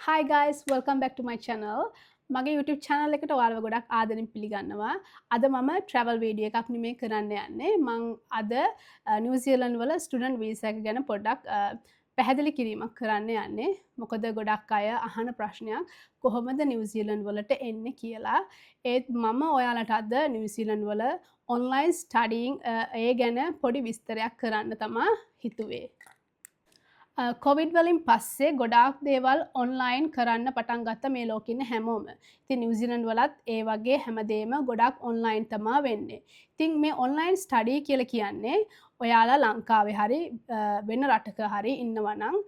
Hi guys, welcome back to my channel. මගේ YouTube channel එකට ඔයාලව ගොඩක් ආදරෙන් පිළිගන්නවා. අද මම travel video එකක් නෙමෙයි කරන්න යන්නේ. මම අද නිව්සීලන්ත වල student visa එක ගැන පොඩ්ඩක් පැහැදිලි කිරීමක් කරන්න යන්නේ. මොකද ගොඩක් අය අහන ප්‍රශ්නයක් කොහොමද නිව්සීලන්ත වලට එන්නේ කියලා. ඒත් මම ඔයාලට අද නිව්සීලන්ත වල online studying ඒ ගැන පොඩි විස්තරයක් කරන්න තමා හිතුවේ. කොවිඩ් වලින් පස්සේ ගොඩාක් දේවල් ඔන්ලයින් කරන්න පටන් ගත්ත මේ ලෝකෙ ඉන්න හැමෝම. ඉතින් නිව්සීලන්ත වලත් ඒ වගේ හැමදේම ගොඩක් ඔන්ලයින් තමා වෙන්නේ. ඉතින් මේ ඔන්ලයින් ස්ටඩි කියලා කියන්නේ ඔයාලා ලංකාවේ හරි වෙන රටක හරි ඉන්නවා නම්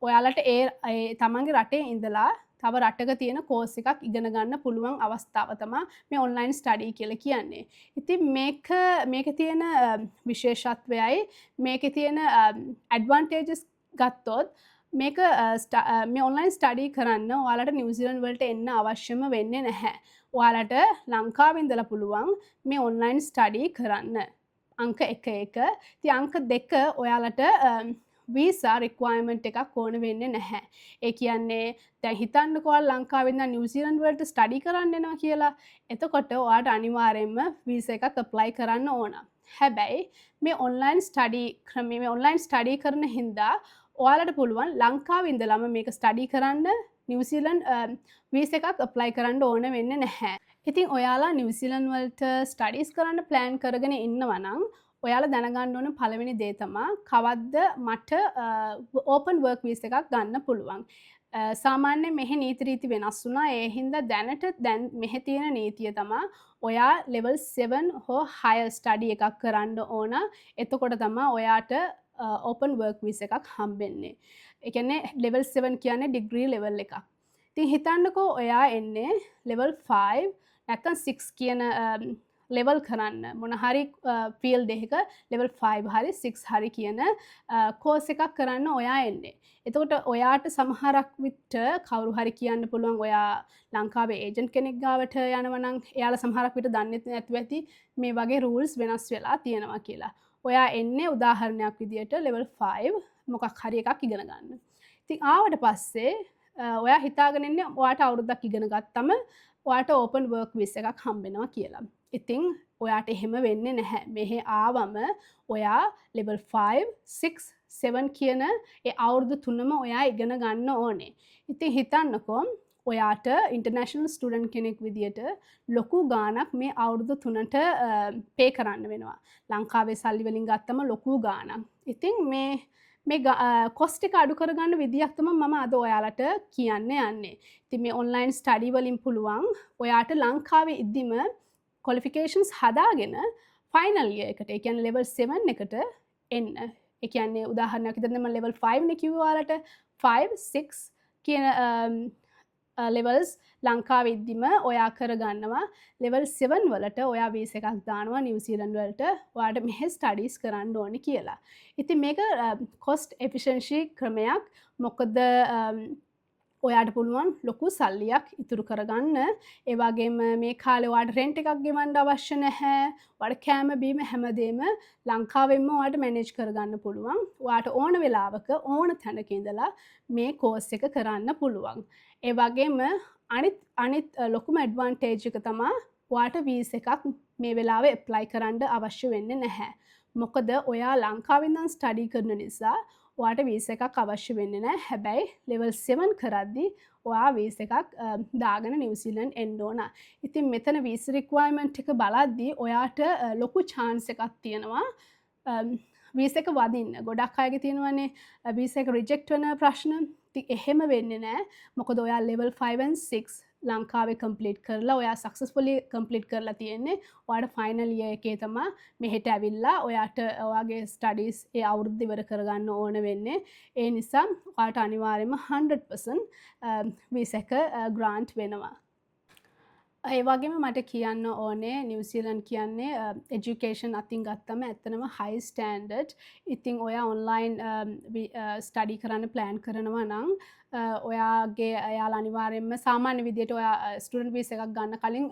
ඔයාලට ඒ තමන්ගේ රටේ ඉඳලා තව රටක තියෙන කෝස් එකක් ඉගෙන ගන්න පුළුවන් අවස්ථාව තමයි මේ ඔන්ලයින් ස්ටඩි කියලා කියන්නේ. ඉතින් මේකේ තියෙන විශේෂත්වයයි මේකේ තියෙන ඇඩ්වාන්ටේජස් ගත්තොත් මේක මේ ඔන්ලයින් ස්ටඩි කරන්න ඔයාලට නිව්සීලන්ත වලට එන්න අවශ්‍යම වෙන්නේ නැහැ. ඔයාලට ලංකාවේ ඉඳලා පුළුවන් මේ ඔන්ලයින් ස්ටඩි කරන්න. අංක 1 ඉතින් අංක 2 ඔයාලට වීසා රික්වයර්මන්ට් එකක් ඕන වෙන්නේ නැහැ. ඒ කියන්නේ දැන් හිතන්නකෝ ඔයාලා ලංකාවේ ඉඳන් නිව්සීලන්ත වලට ස්ටඩි කරන්න එනවා කියලා. එතකොට ඔයාලට අනිවාර්යයෙන්ම වීසා එකක් ඇප්ලයි කරන්න ඕන. හැබැයි මේ ඔන්ලයින් ස්ටඩි ක්‍රමයේ මේ ඔන්ලයින් ස්ටඩි කරන හින්දා ඔයාලට පුළුවන් ලංකාවේ ඉඳලම මේක ස්ටඩි කරන්න නිව්සීලන්ත වීසා එකක් ඇප්ලයි කරන්න ඕන වෙන්නේ නැහැ. ඉතින් ඔයාලා නිව්සීලන්ත වලට ස්ටඩීස් කරන්න ප්ලෑන් කරගෙන ඉන්නවා නම් ඔයාලා දැනගන්න ඕන පළවෙනි දේ තමයි කවද්ද මට ඕපන් වර්ක් වීසා එකක් ගන්න පුළුවන්. සාමාන්‍යයෙන් මෙහි නීති රීති වෙනස් වුණා. ඒ හින්දා දැන් මෙහි තියෙන නීතිය තමයි ඔයා level 7 හෝ higher study එකක් කරන්න ඕන. එතකොට තමයි ඔයාට ඕපන් වර්ක් වීසා එකක් හම්බෙන්නේ. ඒ කියන්නේ level 7 කියන්නේ degree level එකක්. ඉතින් හිතන්නකෝ ඔයා එන්නේ level 5 නැත්නම් 6 කියන ලෙවල් කරන්න මොන හරි ෆීල්ඩ් එකක level 5 හරි 6 හරි කියන කෝස් එකක් කරන්න ඔයා එන්නේ. එතකොට ඔයාට සමහරක් විට කවුරු හරි කියන්න පුළුවන් ඔයා ලංකාවේ ඒජන්ට් කෙනෙක් ගාවට යනවා නම් එයාලා සමහරක් විට දන්නේ නැතුව ඇති මේ වගේ rules වෙනස් වෙලා තියෙනවා කියලා. ඔයා එන්නේ උදාහරණයක් විදියට level 5 මොකක් හරි එකක් ඉගෙන ගන්න. ඉතින් ආවට පස්සේ ඔයා හිතාගෙන ඉන්නේ ඔයාට අවුරුද්දක් ඉගෙන ගත්තම ඔයාට ඕපන් වර්ක් වීසා එකක් හම්බෙනවා කියලා. ඉතින් ඔයාට එහෙම වෙන්නේ නැහැ. මෙහෙ ආවම ඔයා level 5, 6, 7 කියන ඒ අවුරුදු තුනම ඔයා ඉගෙන ගන්න ඕනේ. ඉතින් හිතන්නකෝ ඔයාට ඉන්ටර්නැෂනල් ස්ටුඩන්ට් කෙනෙක් විදියට ලොකු ගාණක් මේ අවුරුදු තුනට පේ කරන්න වෙනවා. ලංකාවේ සල්ලි වලින් ගත්තම ලොකු ගාණක්. ඉතින් මේ කොස්ට් එක අඩු කරගන්න විදියක් තමයි මම අද ඔයාලට කියන්න යන්නේ. ඉතින් මේ ඔන්ලයින් ස්ටඩි වලින් පුළුවන් ඔයාට ලංකාවේ ඉද්දිම qualifications හදාගෙන ෆයිනල් ඉයර් එකට ඒ කියන්නේ level 7 එකට එන්න. ඒ කියන්නේ උදාහරණයක් විදිහට මම level 5 නේ කිව්වා ඔයාලට 5 6 කියන levels ලංකාවේ ඉද්දිම ඔයා කරගන්නවා. level 7 වලට ඔයා වීසා එකක් දානවා නිව්සීලන්ත වලට ඔයාට මෙහෙ ස්ටඩීස් කරන්න ඕනේ කියලා. ඉතින් මේක cost efficiency ක්‍රමයක්. මොකද ඔයාට පුළුවන් ලොකු සල්ලියක් ඉතුරු කරගන්න. ඒ වගේම මේ කාලේ ඔයාට රෙන්ට් එකක් ගෙවන්න අවශ්‍ය නැහැ. ඔයාට කෑම බීම හැමදේම ලංකාවෙන්ම ඔයාට මැනේජ් කරගන්න පුළුවන්. ඔයාට ඕන වෙලාවක ඕන තැනක ඉඳලා මේ කෝස් එක කරන්න පුළුවන්. ඒ වගේම අනිත් ලොකුම ඇඩ්වාන්ටේජ් එක තමයි ඔයාට වීසා එකක් මේ වෙලාවේ ඇප්ලයි කරන්න අවශ්‍ය වෙන්නේ නැහැ. මොකද ඔයා ලංකාවෙන් ඉඳන් ස්ටඩි කරන නිසා ඔයාට වීසා එකක් අවශ්‍ය වෙන්නේ නැහැ. හැබැයි level 7 කරද්දී ඔයා වීසා එකක් දාගෙන නිව්සීලන්ත එන්න ඕන. ඉතින් මෙතන වීසා රික්වයර්මන්ට් එක බලද්දී ඔයාට ලොකු chance එකක් තියෙනවා වීසා එක වදින්න. ගොඩක් අයගේ තියෙනවානේ වීසා එක රිජෙක්ට් වෙන ප්‍රශ්න. ඉතින් එහෙම වෙන්නේ නැහැ. මොකද ඔයා level 5 and 6 ලංකාවේ කම්ප්ලීට් කරලා ඔයා සක්සස්ෆුලි කම්ප්ලීට් කරලා තියෙන්නේ. ඔයාට ෆයිනල් ඉයර් එකේ තමයි මෙහෙට ඇවිල්ලා ඔයාට ඔයාගේ ස්ටඩීස් ඒ අවුරුද්ද ඉවර කරගන්න ඕන වෙන්නේ. ඒ නිසා ඔයාට අනිවාර්යයෙන්ම 100% වීසා එක ග්‍රාන්ට් වෙනවා. ඒ වගේම මට කියන්න ඕනේ නිව්සීලන්ත කියන්නේ එජුකේෂන් අතින් ගත්තම ඇත්තනම හයි ස්ටෑන්ඩඩ්. ඉතින් ඔයා ඔන්ලයින් ස්ටඩි කරන්න ප්ලෑන් කරනවා නම් එයාලා අනිවාර්යයෙන්ම සාමාන්‍ය විදියට ඔයා ස්ටුඩන්ට් වීසා එකක් ගන්න කලින්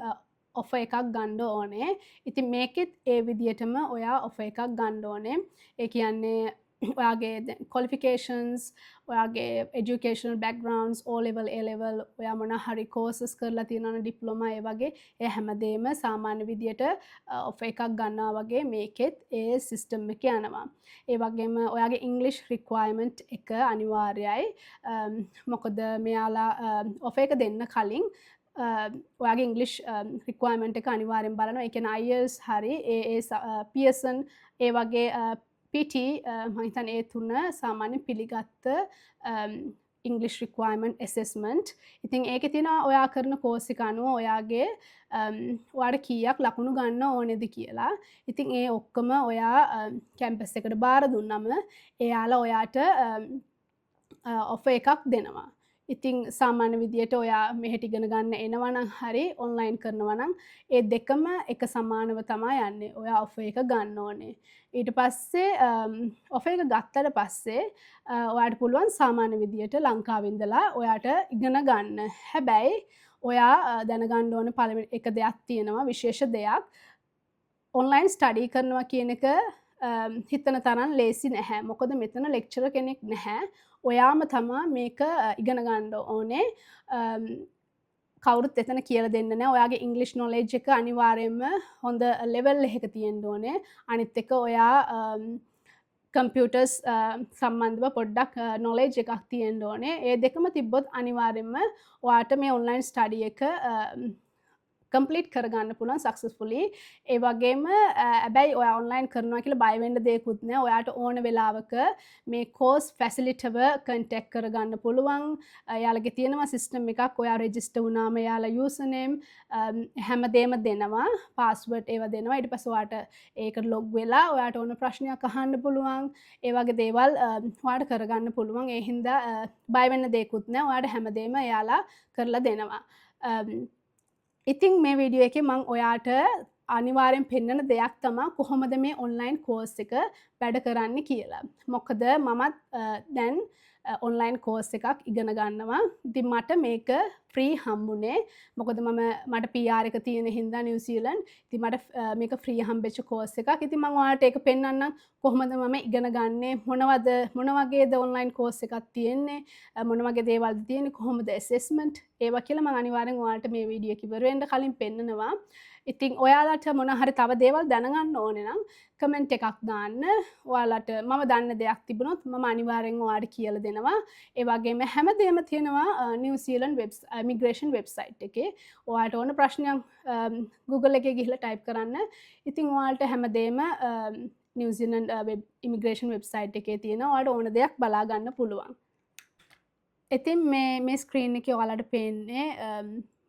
ඔෆර් එකක් ගන්න ඕනේ. ඉතින් මේකෙත් ඒ විදියටම ඔයා ඔෆර් එකක් ගන්න ඕනේ. ඒ කියන්නේ ඔයාගේ qualifications ඔයාගේ educational backgrounds O level A level ඔයා මොන හරි courses කරලා තියෙනවනේ diploma ඒ වගේ ඒ හැමදේම සාමාන්‍ය විදියට offer එකක් ගන්නවා වගේ මේකෙත් ඒ system එක යනවා. ඒ වගේම ඔයාගේ English requirement එක අනිවාර්යයි. මොකද මෙයාලා offer එක දෙන්න කලින් ඔයාගේ ඉංග්ලිෂ් රික්වයර්මන්ට් එක අනිවාර්යෙන් බලනවා. ඒ කියන්නේ IELTS හරි Pearson ඒ වගේ PT මම හිතන්නේ ඒ තුන සාමාන්‍යයෙන් පිළිගත්ත ඉංග්ලිෂ් රික්වයර්මන්ට් ඇසෙස්මන්ට්. ඉතින් ඒකේ තියෙනවා ඔයා කරන කෝස් එක අනුව ඔයාගේ ඔයාට කීයක් ලකුණු ගන්න ඕනේද කියලා. ඉතින් ඒ ඔක්කොම ඔයා කැම්පස් එකට බාර දුන්නම එයාලා ඔයාට ඔෆර් එකක් දෙනවා. ඉතින් සාමාන්‍ය විදියට ඔයා මෙහෙට ඉගෙන ගන්න එනවා නම් හරි ඔන්ලයින් කරනවා නම් ඒ දෙකම එක සමානව තමයි යන්නේ. ඔයා ඔෆර් එක ගන්න ඕනේ. ඊට පස්සේ ඔෆර් එක ගත්තට පස්සේ ඔයාට පුළුවන් සාමාන්‍ය විදියට ලංකාවේ ඉඳලා ඔයාට ඉගෙන ගන්න. හැබැයි ඔයා දැනගන්න ඕන පළවෙනි එක දෙයක් තියෙනවා විශේෂ දෙයක්. ඔන්ලයින් ස්ටඩි කරනවා කියන එක හිතන තරම් ලේසි නැහැ. මොකද මෙතන ලෙක්චරර් කෙනෙක් නැහැ. ඔයාම තමා මේක ඉගෙන ගන්න ඕනේ. කවුරුත් එතන කියලා දෙන්න නැහැ. ඔයාගේ ඉංග්ලිෂ් නොලෙජ් එක අනිවාර්යයෙන්ම හොඳ ලෙවල් එකක තියෙන්න ඕනේ. අනිත් එක ඔයා කම්පියුටර්ස් සම්බන්ධව පොඩ්ඩක් නොලෙජ් එකක් තියෙන්න ඕනේ. ඒ දෙකම තිබ්බොත් අනිවාර්යයෙන්ම ඔයාට මේ ඔන්ලයින් ස්ටඩි එක කම්ප්ලීට් කරගන්න පුළුවන් සක්සස්ෆුලි. ඒ වගේම හැබැයි ඔයා ඔන්ලයින් කරනවා කියලා බය වෙන්න දෙයක්වත් නැහැ. ඔයාට ඕන වෙලාවක මේ කෝස් ෆැසිලිටිව කන්ටැක්ට් කරගන්න පුළුවන්. එයාලගේ තියෙනවා සිස්ටම් එකක්. ඔයා රෙජිස්ටර් වුණාම එයාලා යූසර් නේම් හැමදේම දෙනවා. පාස්වර්ඩ් ඒවා දෙනවා. ඊට පස්සේ ඔයාට ඒකට ලොග් වෙලා ඔයාට ඕන ප්‍රශ්නයක් අහන්න පුළුවන්. ඒ වගේ දේවල් ඔයාට කරගන්න පුළුවන්. ඒ හින්දා බය වෙන්න දෙයක්වත් නැහැ. ඔයාට හැමදේම එයාලා කරලා දෙනවා. ඉතින් මේ වීඩියෝ එකේ මම ඔයාට අනිවාර්යෙන් පෙන්වන දෙයක් තමයි කොහොමද මේ ඔන්ලයින් කෝස් එක වැඩ කරන්නේ කියලා. මොකද මමත් දැන් ඔන්ලයින් කෝස් එකක් ඉගෙන ගන්නවා. ඉතින් මට මේක ෆ්‍රී හම්බුනේ. මොකද මට PR එක තියෙන හින්දා නිව්සීලන්ඩ්. ඉතින් මට මේක ෆ්‍රී හම්බෙච්ච කෝස් එකක්. ඉතින් මම ඔයාලට ඒක පෙන්වන්නම් කොහොමද මම ඉගෙන ගන්නේ, මොන වගේද ඔන්ලයින් කෝස් එකක් තියෙන්නේ, මොන වගේ දේවල්ද තියෙන්නේ, කොහොමද ඇසෙස්මන්ට් ඒවා කියලා මම අනිවාර්යෙන් ඔයාලට මේ වීඩියෝ එක ඉවර වෙන්න කලින් පෙන්නනවා. ඉතින් ඔයාලට මොන හරි තව දේවල් දැනගන්න ඕනේ නම් කමෙන්ට් එකක් දාන්න. ඔයාලට මම දන්න දෙයක් තිබුණොත් මම අනිවාර්යෙන් ඔයාලට කියලා දෙනවා. ඒ වගේම හැමදේම තියෙනවා නිව්සීලන්ඩ් ඉමිග්‍රේෂන් වෙබ්සයිට් එකේ. ඔයාලට ඕන ප්‍රශ්නයක් Google එකේ ගිහලා ටයිප් කරන්න. ඉතින් ඔයාලට හැමදේම නිව්සීලන්ඩ් ඉමිග්‍රේෂන් වෙබ්සයිට් එකේ තියෙනවා. ඔයාලට ඕන දෙයක් බලා ගන්න පුළුවන්. ඉතින් මේ ස්ක්‍රීන් එකේ ඔයාලට පේන්නේ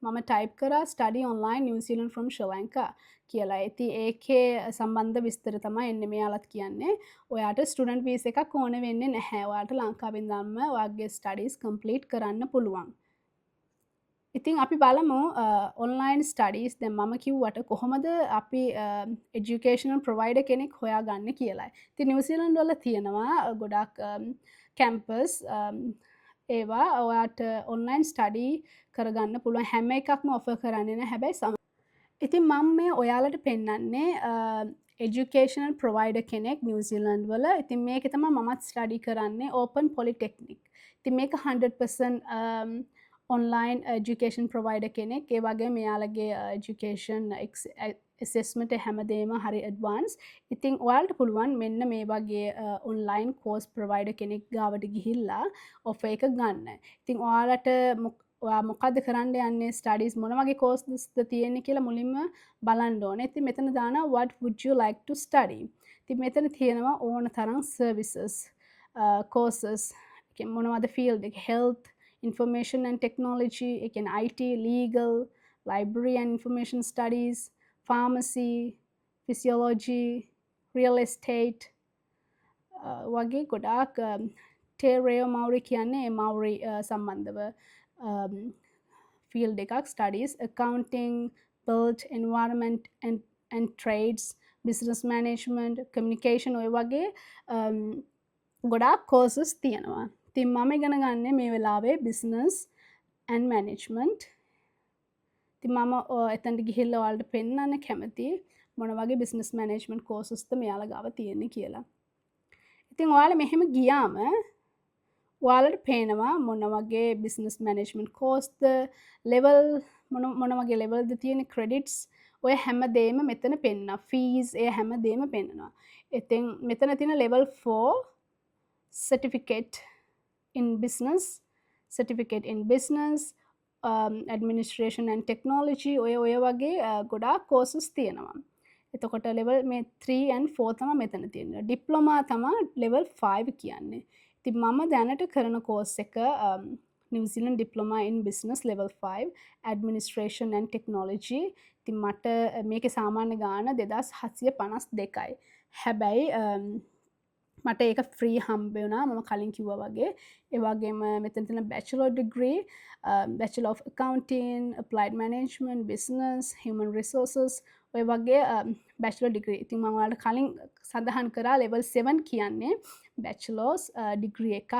මම ටයිප් කරා study online New Zealand from Sri Lanka කියලා. ඉතින් ඒකේ සම්බන්ධ විස්තර තමයි එන්නේ මෙයාලත් කියන්නේ. ඔයාට ස්ටුඩන්ට් වීසා එකක් ඕන වෙන්නේ නැහැ. ඔයාට ලංකාවෙන් ඉඳන්ම ඔයාගේ ස්ටඩීස් කම්ප්ලීට් කරන්න පුළුවන්. ඉතින් අපි බලමු ඔන්ලයින් ස්ටඩීස් දැන් මම කිව්වට කොහොමද අපි එජුකේෂනල් ප්‍රොවයිඩර් කෙනෙක් හොයාගන්නේ කියලා. ඉතින් නිව්සීලන්ඩ් වල තියෙනවා ගොඩක් කැම්පස් ඒවා ඔයාට ඔන්ලයින් ස්ටඩි කරගන්න පුළුවන් හැම එකක්ම ඔෆර් කරන්නේ නැහැ. හැබැයි ඉතින් මම මේ ඔයාලට පෙන්වන්නේ එජුකේෂනල් ප්‍රොවයිඩර් කෙනෙක් නිව්සීලන්ඩ් වල. ඉතින් මේක තමයි මමත් ස්ටඩි කරන්නේ ඕපන් පොලිටෙක්නික්. ඉතින් මේක 100% ඔන්ලයින් එජුකේෂන් ප්‍රොවයිඩර් කෙනෙක්. ඒ වගේම මෙයාලගේ එජුකේෂන් ඇසෙස්මන්ට් හැමදේම හරි ඇඩ්වාන්ස්. ඉතින් ඔයාලට පුළුවන් මෙන්න මේ වගේ ඔන්ලයින් කෝස් ප්‍රොවයිඩර් කෙනෙක් ගාවට ගිහිල්ලා ඔෆර් එක ගන්න. ඉතින් ඔයාලට ඔයා මොකද්ද කරන්න යන්නේ, ස්ටඩීස් මොන වගේ කෝස්ද තියෙන්නේ කියලා මුලින්ම බලන්න ඕනේ. ඉතින් මෙතන දානවා what would you like to study. ඉතින් මෙතන තියෙනවා ඕන තරම් services courses. මොනවද field එක, health, information and technology, ඒ කියන්නේ IT, legal, library and information studies, pharmacy, physiology, real estate වගේ ගොඩාක් ටේරේෝ මවුරි කියන්නේ මවුරි සම්බන්ධව field එකක්. studies, accounting, built environment and trades, business management, communication ඔය වගේ ගොඩාක් courses තියෙනවා. ඉතින් මම ඉගෙන ගන්නේ මේ වෙලාවේ business and management. ඉතින් මම එතනට ගිහිල්ලා ඔයාලට පෙන්නන්න කැමතියි මොන වගේ business management courses ද මෙයාලා ගාව තියෙන්නේ කියලා. ඉතින් ඔයාලා මෙහෙම ගියාම ඔයාලට පේනවා මොන වගේ බිස්නස් මැනේජ්මන්ට් කෝස්ද ලෙවල් මොන වගේ ලෙවල්ද තියෙන ක්‍රෙඩිට්ස් ඔය හැමදේම මෙතන පෙන්වනවා. ෆීස් ඒ හැමදේම පෙන්වනවා. ඉතින් මෙතන තියෙන level 4 certificate in business, certificate in business, administration and technology ඔය වගේ ගොඩාක් courses තියෙනවා. එතකොට level මේ 3 and 4 තමයි මෙතන තියෙන්නේ. ඩිප්ලෝමා තමයි level 5 කියන්නේ. ඉතින් මම දැනට කරන course එක New Zealand Diploma in Business level 5 administration and technology. ඉතින් මට මේකේ සාමාන්‍ය ගාණ 2752යි. හැබැයි මට ඒක ෆ්‍රී හම්බ වුණා මම කලින් කිව්වා වගේ. ඒ වගේම මෙතන තියෙන bachelor degree, bachelor of accounting, applied management, business, human resources ඔය වගේ bachelor degree. ඉතින් මම ඔයාලට කලින් සඳහන් කරා level 7 කියන්නේ bachelor's degree එකක්.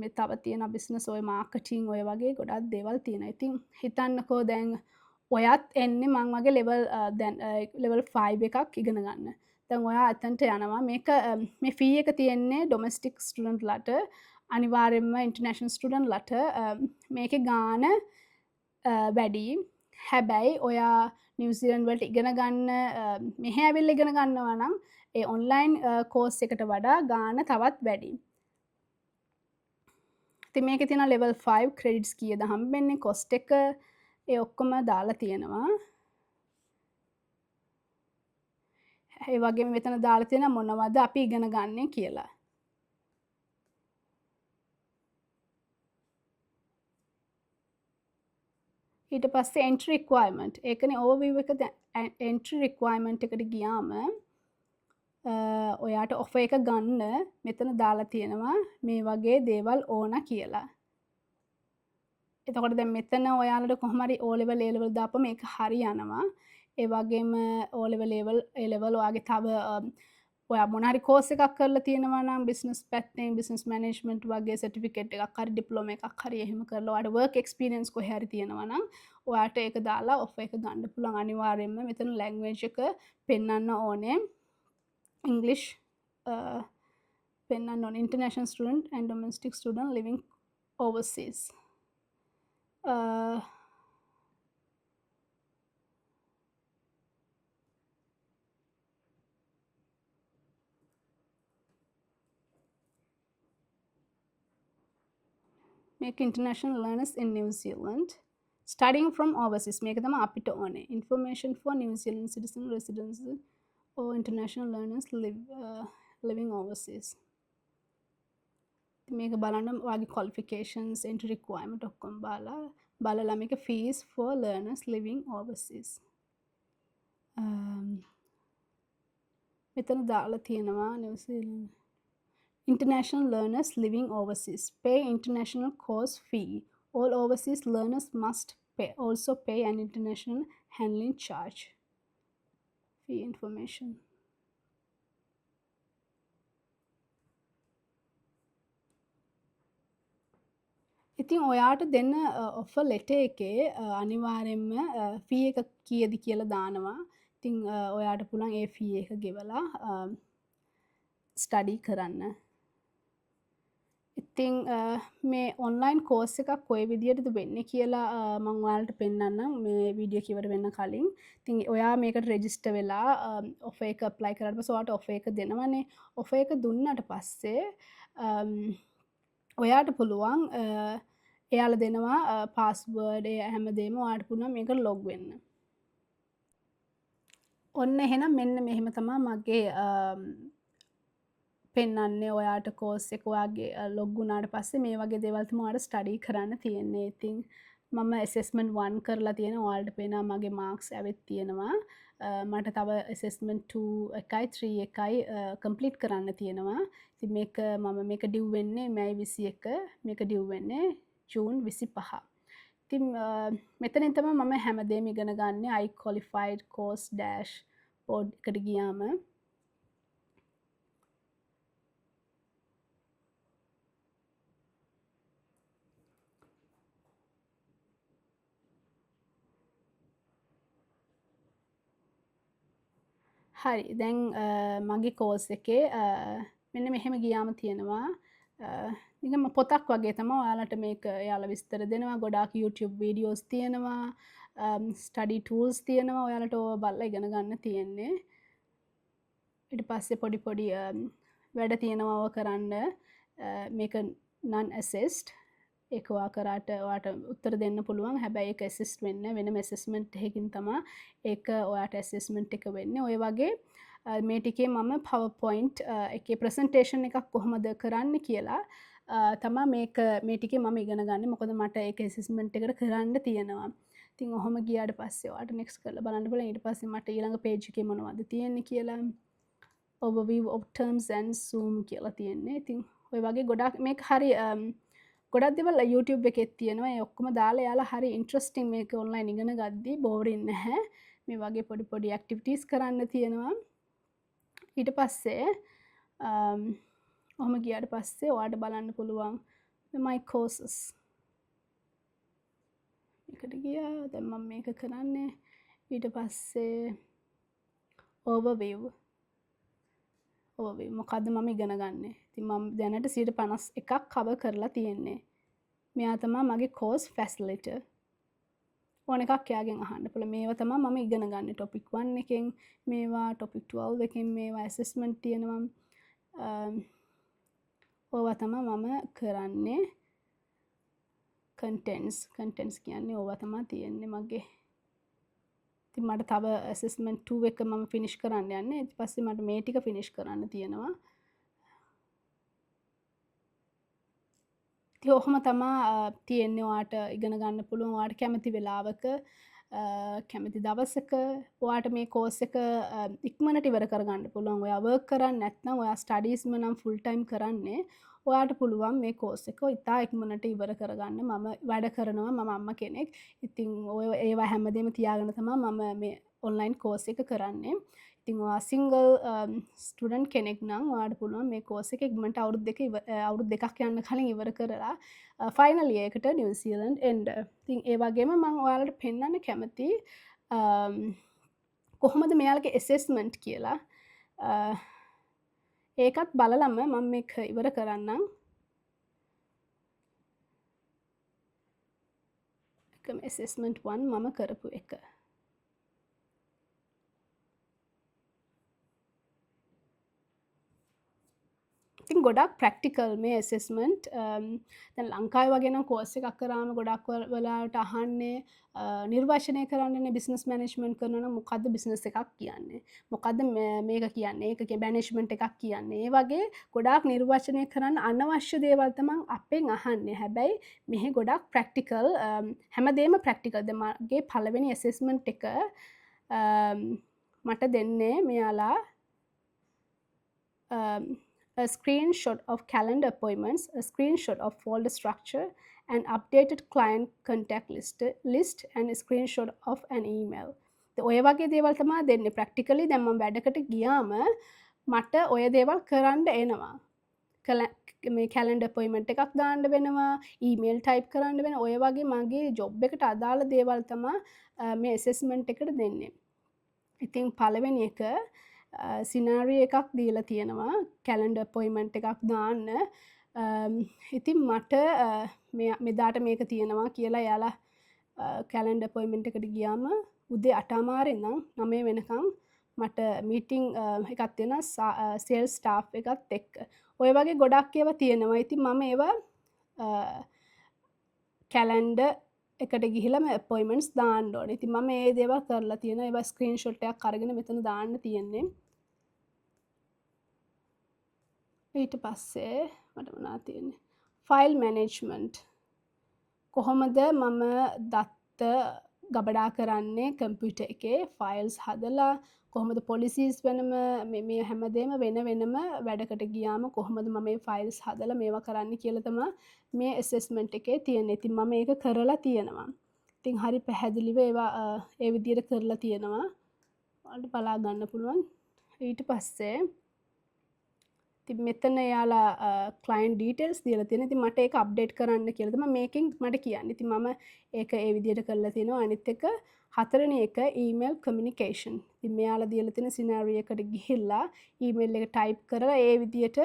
මේ තව තියෙන business ඔය marketing ඔය වගේ ගොඩක් දේවල් තියෙනවා. ඉතින් හිතන්නකෝ දැන් ඔයත් එන්නේ මං වගේ level 5 එකක් ඉගෙන ගන්න. දැන් ඔයා අතන්ට යනවා මේක මේ ෆී එක තියෙන්නේ ඩොමස්ටික් ස්ටුඩන්ට්ලට අනිවාර්යෙන්ම ඉන්ටර්නැෂනල් ස්ටුඩන්ට්ලට මේකේ ගාණ වැඩි. හැබැයි ඔයා නිව්සිලන්ඩ් වලට ඉගෙන ගන්න මෙහෙ ඇවිල්ලා ඉගෙන ගන්නවා නම් ඒ ඔන්ලයින් කෝස් එකට වඩා ගාණ තවත් වැඩි. ඉතින් මේකේ තියෙන level 5 credits කීයද හම්බෙන්නේ cost එක ඒ ඔක්කොම දාලා තියෙනවා. ඒ වගේම මෙතන දාලා තියෙන මොනවද අපි ඉගෙන ගන්නේ කියලා. ඊට පස්සේ entry requirement. ඒකනේ overview එක entry requirement එකට ගියාම ඔයාට offer එක ගන්න මෙතන දාලා තියෙනවා මේ වගේ දේවල් ඕන කියලා. එතකොට දැන් මෙතන ඔයාලට කොහොම හරි O level A level දාපම මේක හරි යනවා. ඒ වගේම O level A level ඔයාගේ තව ඔයා මොන හරි කෝස් එකක් කරලා තියෙනවා නම් බිස්නස් පැත්තෙන් බිස්නස් මැනේජ්මන්ට් වගේ සර්ටිෆිකේට් එකක් හරි ඩිප්ලෝමා එකක් හරි එහෙම කරලා ඔයාට වර්ක් එක්ස්පීරියන්ස් කොහේ හරි තියෙනවා නම් ඔයාට ඒක දාලා ඔෆර් එක ගන්න පුළුවන්. අනිවාර්යයෙන්ම මෙතන ලැන්ග්වේජ් එක පෙන්වන්න ඕනේ. English පෙන්වන්න ඕනේ. International student and domestic student living overseas. Make international learners in New Zealand. Studying from overseas. මේක තමයි අපිට ඕනේ. Information for New Zealand citizen residents or international learners living overseas. මේක බලන්න ඔයාගේ qualifications, entry requirement ඔක්කොම බලලා මේක fees for learners living overseas. මෙතන දාලා තියෙනවා New Zealand international learners living overseas pay international course fee. All overseas learners must also pay an international handling charge. Fee information. ඉතින් ඔයාට දෙන්න offer letter එකේ අනිවාර්යෙන්ම fee එක කීයද කියලා දානවා. ඉතින් ඔයාට පුළුවන් ඒ fee එක ගෙවලා study කරන්න. ඉතින් මේ ඔන්ලයින් කෝස් එකක් කොයි විදිහටද වෙන්නේ කියලා මම ඔයාලට පෙන්නන්නම් මේ වීඩියෝ එක ඉවර වෙන්න කලින්. ඉතින් ඔයා මේකට රෙජිස්ටර් වෙලා ඔෆර් එක ඇප්ලයි කරාට පස්සේ ඔයාට ඔෆර් එක දෙනවනේ. ඔෆර් එක දුන්නාට පස්සේ ඔයාට පුළුවන් එයාලා දෙනවා පාස්වර්ඩ් ඒ හැමදේම ඔයාට පුළුවන් මේකට ලොග් වෙන්න. ඔන්න එහෙනම් මෙන්න මෙහෙම තමයි මගේ පෙන්වන්නේ ඔයාට කෝස් එක ඔයාගේ ලොග් වුණාට පස්සේ මේ වගේ දේවල් තමයි ඔයාට ස්ටඩි කරන්න තියෙන්නේ. ඉතින් මම assessment 1 කරලා තියෙනවා. ඔයාලට පේනවා මගේ මාක්ස් ඇවිත් තියෙනවා. මට තව assessment 2 එකයි 3 එකයි complete කරන්න තියෙනවා. ඉතින් මේක due වෙන්නේ May 21. මේක due වෙන්නේ June 25. ඉතින් මෙතනින් තමයි මම හැමදේම ඉගෙන ගන්න. I qualified course dashboard එකට ගියාම හරි දැන් මගේ කෝස් එකේ මෙන්න මෙහෙම ගියාම තියෙනවා නිකම්ම පොතක් වගේ තමයි ඔයාලට මේක එයාලා විස්තර දෙනවා ගොඩාක් YouTube වීඩියෝස් තියෙනවා ස්ටඩි ටූල්ස් තියෙනවා ඔයාලට ඕවා බලලා ඉගෙන ගන්න තියෙන්නේ ඊට පස්සේ පොඩි පොඩි වැඩ තියෙනවා ඔය කරන්න මේක non assessed ඒක ඔයා කරාට ඔයාට උත්තර දෙන්න පුළුවන් හැබැයි ඒක assessed වෙන්නේ වෙනම assessment එකකින් තමයි ඒක ඔයාට assessment එක වෙන්නේ ඔය වගේ මේ ටිකේ මම PowerPoint එකේ presentation එකක් කොහොමද කරන්න කියලා තමා මේ ටිකේ මම ඉගෙන ගන්න මොකද මට ඒක assessment එකට කරන්න තියෙනවා ඉතින් ඔහොම ගියාට පස්සේ ඔයාට next කරලා බලන්න බලන්න ඊට පස්සේ මට ඊළඟ page එකේ මොනවද තියෙන්නේ කියලා overview of terms and zoom කියලා තියෙන්නේ ඉතින් ඔය වගේ ගොඩක් මේක හරි ගොඩක් දේවල් YouTube එකේ තියෙනවා ඒ ඔක්කොම දාලා යාලා හරි ඉන්ටරෙස්ටිං මේක ඔන්ලයින් ඉගෙන ගද්දි බෝරින් නැහැ මේ වගේ පොඩි පොඩි ඇක්ටිවිටීස් කරන්න තියෙනවා ඊට පස්සේ ඔහොම ගියාට පස්සේ ඔයාලට බලන්න පුළුවන් my courses එකට ගියා දැන් මම මේක කරන්නේ ඊට පස්සේ overview මොකද්ද මම ඉගෙන ගන්නෙ ඉතින් මම දැනට 51ක් කවර් කරලා තියෙන්නේ මෙයා තමයි මගේ course facilitator ඕන එකක් එයාගෙන් අහන්න පුළුවන් මේවා තමයි මම ඉගෙන ගන්නෙ topic 1 එකෙන් මේවා topic 12 එකෙන් මේවා assessment තියෙනවා ඕවා තමයි මම කරන්නේ contents කියන්නේ ඕවා තමයි තියෙන්නේ මගේ ඉතින් මට තව assessment 2 එක මම finish කරන්න යන්නේ ඊට පස්සේ මට මේ ටික finish කරන්න තියෙනවා ඉතින් ඔහොම තමයි තියෙන්නේ ඔයාට ඉගෙන ගන්න පුළුවන් ඔයාට කැමති වෙලාවක කැමති දවසක ඔයාට මේ course එක ඉක්මනට ඉවර කරගන්න පුළුවන් ඔයා work කරන්නේ නැත්නම් ඔයා studiesම නම් full time කරන්නේ ඔයාට පුළුවන් මේ course එක ඉතා ඉක්මනට ඉවර කරගන්න මම වැඩ කරනවා මම අම්මා කෙනෙක් ඉතින් ඔය ඒවා හැමදේම තියාගෙන තමයි මම මේ online course එක කරන්නේ ඉතින් ඔයා single student කෙනෙක් නම් ඔයාට පුළුවන් මේ course එක ඉක්මනට අවුරුදු දෙකක් යන්න කලින් ඉවර කරලා final year එකට New Zealand එන්න. ඉතින් ඒ වගේම මම ඔයාලට පෙන්වන්න කැමති කොහොමද මෙයාලගේ assessment කියලා ඒකත් බලලම මම මේක ඉවර කරන්නම්. එකම assessment 1 මම කරපු එක. ඉතින් ගොඩක් ප්‍රැක්ටිකල් මේ ඇසෙස්මන්ට් දැන් ලංකාවේ වගේ නම් කෝස් එකක් කරාම ගොඩක් වෙලාවට අහන්නේ නිර්වචනය කරන්නනේ බිස්නස් මැනේජ්මන්ට් කරනවා නම් මොකද්ද බිස්නස් එකක් කියන්නේ මොකද්ද මේක කියන්නේ ඒක මැනේජ්මන්ට් එකක් කියන්නේ ඒ වගේ ගොඩාක් නිර්වචනය කරන්න අනවශ්‍ය දේවල් තමයි අපෙන් අහන්නේ හැබැයි මෙහි ගොඩක් ප්‍රැක්ටිකල් හැමදේම ප්‍රැක්ටිකල් දැන් මගේ පළවෙනි ඇසෙස්මන්ට් එක මට දෙන්නේ මෙයාලා a screenshot of calendar appointments, a screenshot of folder structure, an updated client contact list and a screenshot of an email. ඔය වගේ දේවල් තමයි දෙන්නේ ප්‍රැක්ටිකලි දැන් මම වැඩකට ගියාම මට ඔය දේවල් කරන්න එනවා. මේ කැලෙන්ඩර් අපොයින්ට්මන්ට් එකක් දාන්න වෙනවා, ඊමේල් ටයිප් කරන්න වෙනවා. ඔය වගේ මගේ ජොබ් එකට අදාළ දේවල් තමයි මේ ඇසෙස්මන්ට් එකට දෙන්නේ. ඉතින් පළවෙනි එක සිනාරිය එකක් දීලා තියෙනවා කැලෙන්ඩර් අපොයින්ට්මන්ට් එකක් දාන්න ඉතින් මට මෙදාට මේක තියෙනවා කියලා යාලා කැලෙන්ඩර් අපොයින්ට්මන්ට් එකට ගියාම උදේ 8:00 ඉඳන් 9 වෙනකම් මට මීටින් එකක් තියෙනවා සේල්ස් ස්ටාෆ් එකත් එක්ක ඔය වගේ ගොඩක් ඒවා තියෙනවා ඉතින් මම ඒවා කැලෙන්ඩර් එකට ගිහිල්ලා මේ අපොයින්ට්මන්ට්ස් දාන්න ඕනේ. ඉතින් මම මේ දේවල් කරලා තියෙනවා. ඒවා ස්ක්‍රීන්ෂොට් එකක් අරගෙන මෙතන දාන්න තියෙන්නේ. ඊට පස්සේ මට මොනවද තියෙන්නේ? File management. කොහොමද මම දත්ත ගබඩා කරන්නේ කම්පියුටර් එකේ ෆයිල්ස් හදලා කොහොමද පොලිසිස් වෙනම මේ හැමදේම වෙනම වැඩකට ගියාම කොහොමද මම මේ ෆයිල්ස් හදලා මේවා කරන්න කියලා තමයි මේ ඇසෙස්මන්ට් එකේ තියෙන්නේ. ඉතින් මම ඒක කරලා තියෙනවා. ඉතින් හරි පැහැදිලිව ඒවා ඒ විදිහට කරලා තියෙනවා. ඔයාලට බලා ගන්න පුළුවන්. ඊට පස්සේ ඉතින් මෙතන එයාලා ක්ලයන්ට් ඩීටේල්ස් දීලා තියෙනවා. ඉතින් මට ඒක අප්ඩේට් කරන්න කියලා තමයි මේකෙන් මට කියන්නේ. ඉතින් මම ඒක ඒ විදිහට කරලා තියෙනවා. අනිත් එක හතරවෙනි එක ඊමේල් කමියුනිකේෂන්. ඉතින් මෙයාලා දීලා තියෙන සිනාරියෝ එකට ගිහිල්ලා ඊමේල් එක ටයිප් කරලා ඒ විදිහට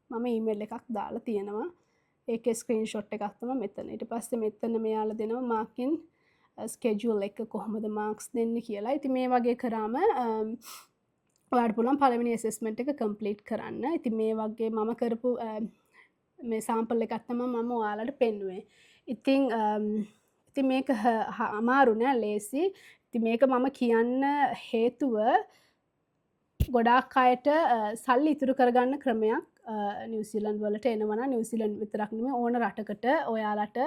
මම ඊමේල් එකක් දාලා තියෙනවා. ඒකේ ස්ක්‍රීන්ෂොට් එකක් තමයි මෙතන. ඊට පස්සේ මෙතන මෙයාලා දෙනවා මාකින් ස්කෙජුවල් එක කොහොමද මාක්ස් දෙන්නේ කියලා. ඉතින් මේ වගේ කරාම ඔයාලට පුළුවන් පළවෙනි ඇසෙස්මන්ට් එක කම්ප්ලීට් කරන්න. ඉතින් මේ වගේ මම කරපු මේ සාම්පල් එකක් තමයි මම ඔයාලට පෙන්නුවේ. ඉතින් මේක අමාරු නෑ ලේසි. ඉතින් මේක මම කියන්න හේතුව ගොඩාක් අයට සල්ලි ඉතුරු කරගන්න ක්‍රමයක් නිව්සීලන්ඩ් වලට එනවා නම් නිව්සීලන්ඩ් විතරක් නෙමෙයි ඕන රටකට ඔයාලට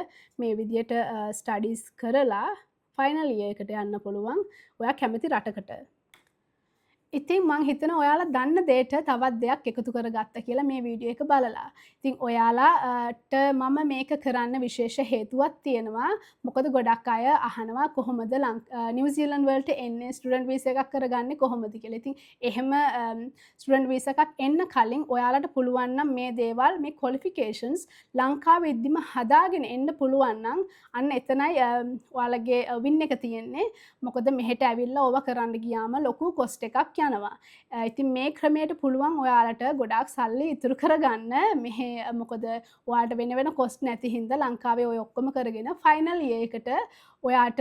මේ විදියට ස්ටඩීස් කරලා ෆයිනල් ඉයර් එකට යන්න පුළුවන්. ඔයා කැමති රටකට. ඉතින් මං හිතනවා ඔයාලා දන්න දේට තවත් දෙයක් එකතු කරගත්තා කියලා මේ වීඩියෝ එක බලලා. ඉතින් ඔයාලාට මම මේක කරන්න විශේෂ හේතුවක් තියෙනවා. මොකද ගොඩක් අය අහනවා කොහොමද නිව්සීලන්ඩ් වලට එන්නේ ස්ටුඩන්ට් වීසා එකක් කරගන්නේ කොහොමද කියලා. ඉතින් එහෙම ස්ටුඩන්ට් වීසා එකක් එන්න කලින් ඔයාලට පුළුවන් නම් මේ දේවල් මේ ක්වොලිෆිකේෂන්ස් ලංකාවේ ඉද්දිම හදාගෙන එන්න පුළුවන් නම් අන්න එතනයි ඔයාලගේ වින් එක තියෙන්නේ. මොකද මෙහෙට ඇවිල්ලා ඕවා කරන්න ගියාම ලොකු කොස්ට් එකක් යනවා. ඉතින් මේ ක්‍රමයට පුළුවන් ඔයාලට ගොඩාක් සල්ලි ඉතුරු කරගන්න. මෙහෙ මොකද ඔයාලට වෙන කොස්ට් නැති හින්දා ලංකාවේ ඔය ඔක්කොම කරගෙන ෆයිනල් ඉයර් එකට ඔයාට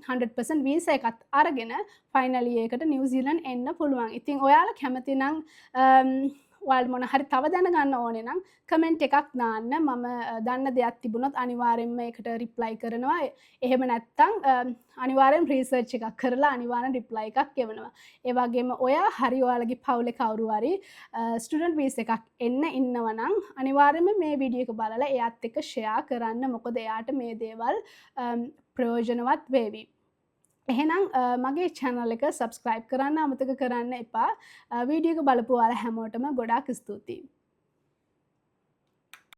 100% වීසා එකත් අරගෙන ෆයිනල් ඉයර් එකට නිව්සීලන්ඩ් එන්න පුළුවන්. ඉතින් ඔයාලා කැමති නම් ඔයාලා මොන හරි තව දැනගන්න ඕනේ නම් කමෙන්ට් එකක් දාන්න. මම දන්න දෙයක් තිබුණොත් අනිවාර්යෙන්ම ඒකට රිප්ලයි කරනවා. එහෙම නැත්නම් අනිවාර්යෙන් රිසර්ච් එකක් කරලා අනිවාර්යෙන් රිප්ලයි එකක් එවනවා. ඒ වගේම ඔයා හරි ඔයාලගේ පවුලේ කවුරු හරි ස්ටුඩන්ට් වීසා එකක් එන්න ඉන්නවා නම් අනිවාර්යෙන්ම මේ වීඩියෝ එක බලලා එයාත් එක්ක ෂෙයා කරන්න. මොකද එයාට මේ දේවල් ප්‍රයෝජනවත් වේවි. එහෙනම් මගේ channel එක subscribe කරන්න අමතක කරන්න එපා. වීඩියෝ එක බලපු ඔයාලා හැමෝටම ගොඩාක් ස්තුතියි.